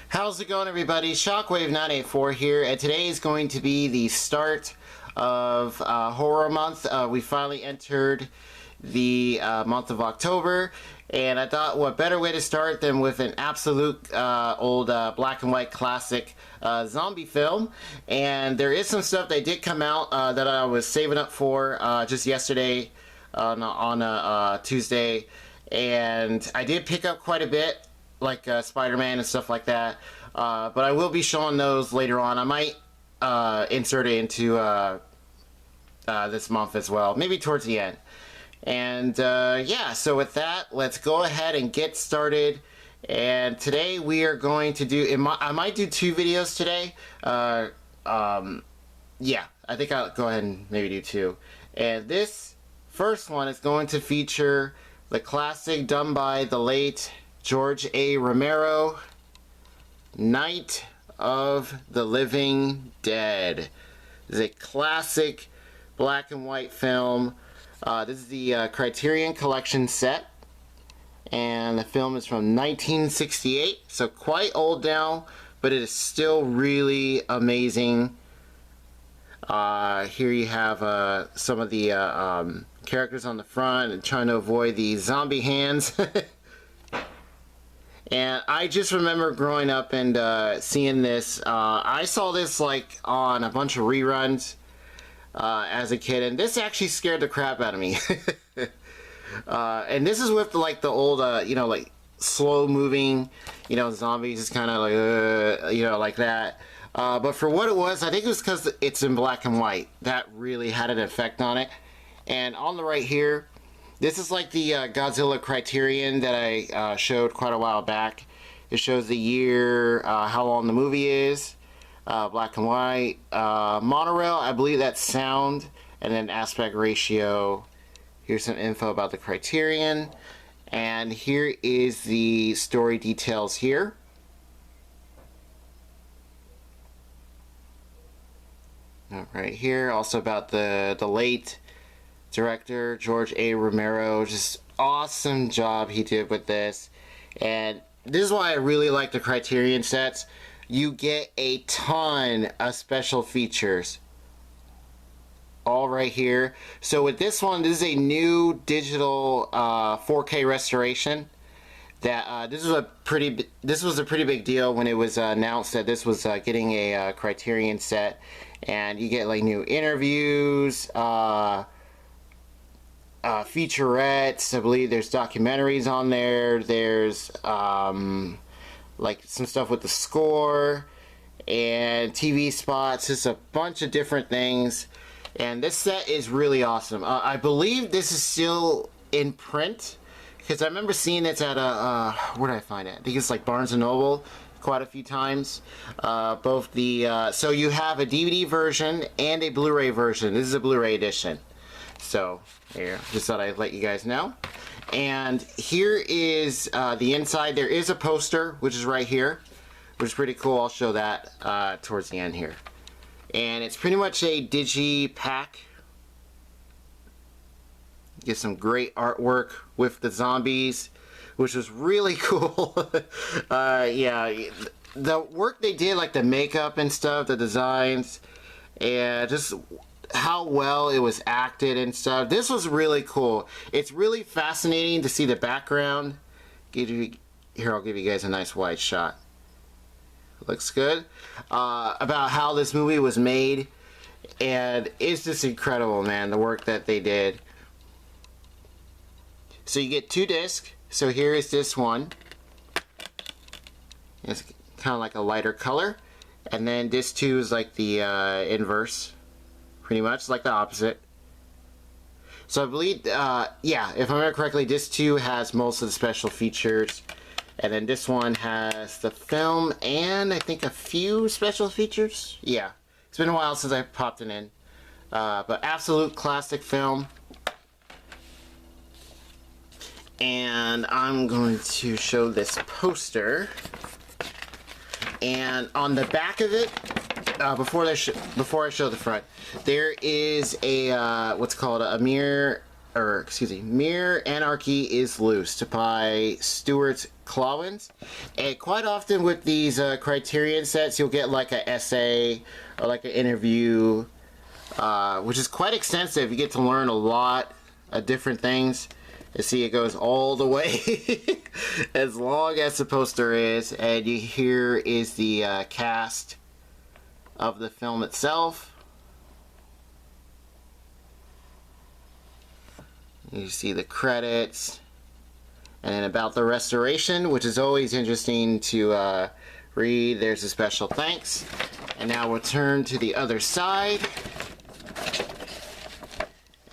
How's it going, everybody? Shockwave984 here, and today is going to be the start of horror month. We finally entered the month of October, and I thought what better way to start than with an absolute old black and white classic zombie film. And there is some stuff that did come out that I was saving up for just yesterday on Tuesday, and I did pick up quite a bit, like Spider-Man and stuff like that, but I will be showing those later on. I might insert it into this month as well, maybe towards the end. And yeah, so with that, let's go ahead and get started. And today we are going to do, I might do 2 videos today. Yeah, I think I'll go ahead and maybe do 2. And this first one is going to feature the classic done by the late George A. Romero, Night of the Living Dead. This is a classic black and white film. This is the Criterion Collection set, and the film is from 1968, so quite old now, but it is still really amazing. Here you have some of the characters on the front and trying to avoid the zombie hands. And I just remember growing up and seeing this. I saw this like on a bunch of reruns as a kid, and this actually scared the crap out of me. And this is with like the old, you know, like slow moving, you know, zombies, just kind of like, you know, like that. But for what it was, I think it was because it's in black and white. That really had an effect on it. And on the right here, this is like the Godzilla Criterion that I showed quite a while back. It shows the year, how long the movie is, black and white. Monorail, I believe that's sound, and then aspect ratio. Here's some info about the Criterion. And here is the story details here. Right here, also about the late director George A. Romero. Just awesome job he did with this. And this is why I really like the Criterion sets. You get a ton of special features all right here. So with this one, this is a new digital 4K restoration. That this was a pretty big deal when it was announced that this was getting a Criterion set, and you get like new interviews, featurettes. I believe there's documentaries on there. There's like some stuff with the score and TV spots. Just a bunch of different things. And this set is really awesome. I believe this is still in print, because I remember seeing it at a where did I find it? I think it's like Barnes & Noble quite a few times. Both the so you have a DVD version and a Blu-ray version. This is a Blu-ray edition. So here, just thought I'd let you guys know. And here is the inside. There is a poster, which is right here, which is pretty cool. I'll show that towards the end here. And it's pretty much a digi-pack. Get some great artwork with the zombies, which was really cool. Yeah, the work they did, like the makeup and stuff, the designs, and just how well it was acted and stuff. This was really cool. It's really fascinating to see the background. Here, I'll give you guys a nice wide shot. Looks good. About how this movie was made, and it's just incredible, man, the work that they did. So you get 2 discs. So here is this one. It's kind of like a lighter color, and then disc 2 is like the inverse, pretty much like the opposite. So I believe, yeah, if I remember correctly, disc 2 has most of the special features, and then this one has the film and I think a few special features. Yeah, it's been a while since I popped it in, but absolute classic film. And I'm going to show this poster, and on the back of it, before I show the front, there is a what's called a mirror or excuse me, Mere Anarchy is Loose by Stuart Klawans. And quite often with these Criterion sets, you'll get like an essay or like an interview, which is quite extensive. You get to learn a lot of different things. You see, it goes all the way as long as the poster is, and here is the cast of the film itself. You see the credits, and then about the restoration, which is always interesting to read. There's a special thanks. And now we'll turn to the other side.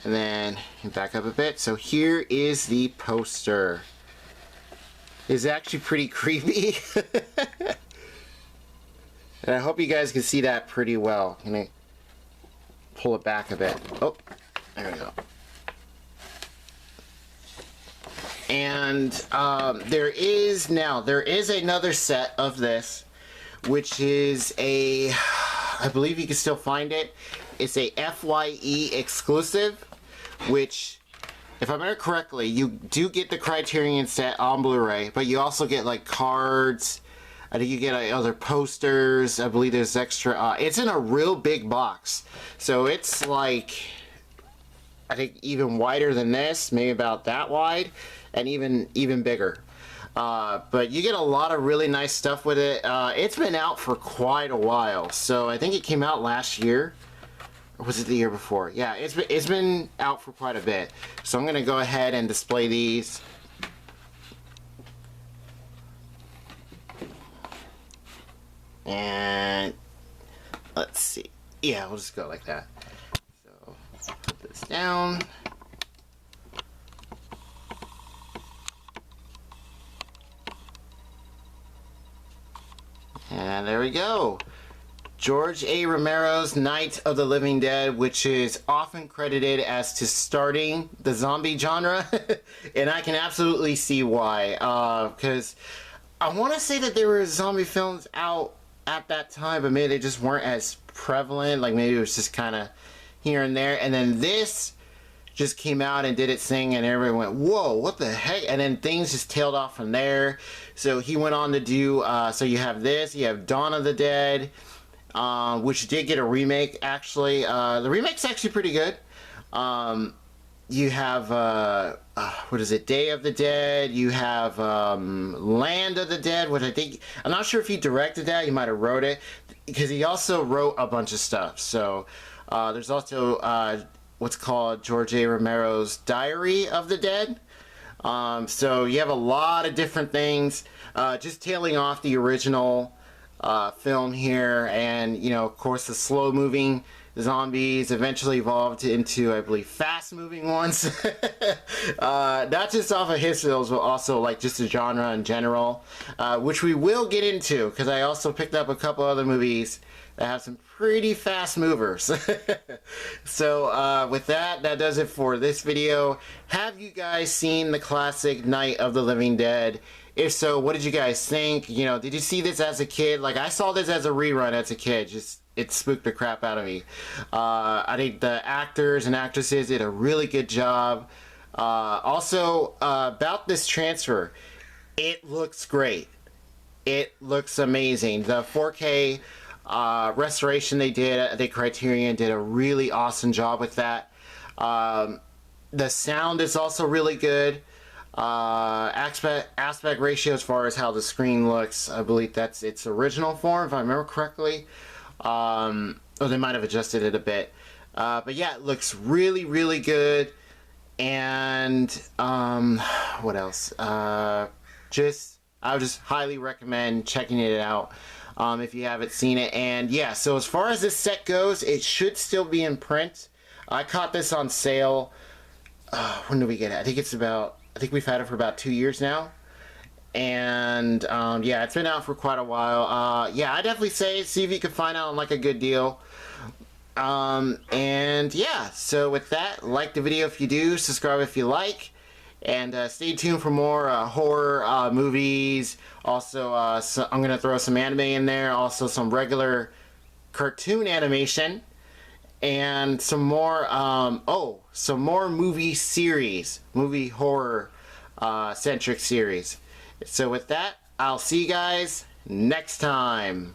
And then back up a bit. So here is the poster. It's actually pretty creepy. And I hope you guys can see that pretty well. I'm gonna pull it back a bit. Oh, there we go. And there is another set of this, which is a, I believe you can still find it. It's a FYE exclusive, which, if I remember correctly, you do get the Criterion set on Blu-ray, but you also get like cards. I think you get other posters. I believe there's extra. It's in a real big box, so it's like, I think even wider than this, maybe about that wide, and even bigger. But you get a lot of really nice stuff with it. It's been out for quite a while, so I think it came out last year. Or was it the year before? Yeah, it's been out for quite a bit. So I'm gonna go ahead and display these. And let's see. Yeah, we'll just go like that. So put this down. And there we go. George A. Romero's Night of the Living Dead, which is often credited as to starting the zombie genre. And I can absolutely see why. Because I want to say that there were zombie films out at that time, but maybe they just weren't as prevalent. Like maybe it was just kind of here and there. And then this just came out and did its thing, and everyone went, whoa, what the heck? And then things just tailed off from there. So he went on to do, so you have this, you have Dawn of the Dead, which did get a remake, actually. The remake's actually pretty good. You have, what is it, Day of the Dead. You have Land of the Dead, which I think, I'm not sure if he directed that. He might have wrote it, because he also wrote a bunch of stuff. So there's also what's called George A. Romero's Diary of the Dead. So you have a lot of different things, just tailing off the original film here. And, you know, of course, the slow-moving zombies eventually evolved into, I believe, fast-moving ones. Not just off of his films, but also like just the genre in general, which we will get into, because I also picked up a couple other movies that have some pretty fast movers. So with that does it for this video. Have you guys seen the classic Night of the Living Dead? If so, what did you guys think? You know, did you see this as a kid? Like, I saw this as a rerun as a kid. Just, it spooked the crap out of me. I think the actors and actresses did a really good job. Also, about this transfer, it looks great. It looks amazing. The 4K restoration they did, I think Criterion did a really awesome job with that. The sound is also really good. Aspect ratio as far as how the screen looks, I believe that's its original form, if I remember correctly. Or they might have adjusted it a bit. But yeah, it looks really, really good. And what else? I would just highly recommend checking it out if you haven't seen it. And yeah, so as far as this set goes, it should still be in print. I caught this on sale. When did we get it? I think we've had it for about 2 years now. And yeah, it's been out for quite a while. Yeah, I definitely say see if you can find out on like a good deal. And yeah, so with that, like the video if you do, subscribe if you like, and stay tuned for more horror movies. Also, so I'm gonna throw some anime in there, also some regular cartoon animation. and some more, some more movie series, movie horror centric series. So with that, I'll see you guys next time.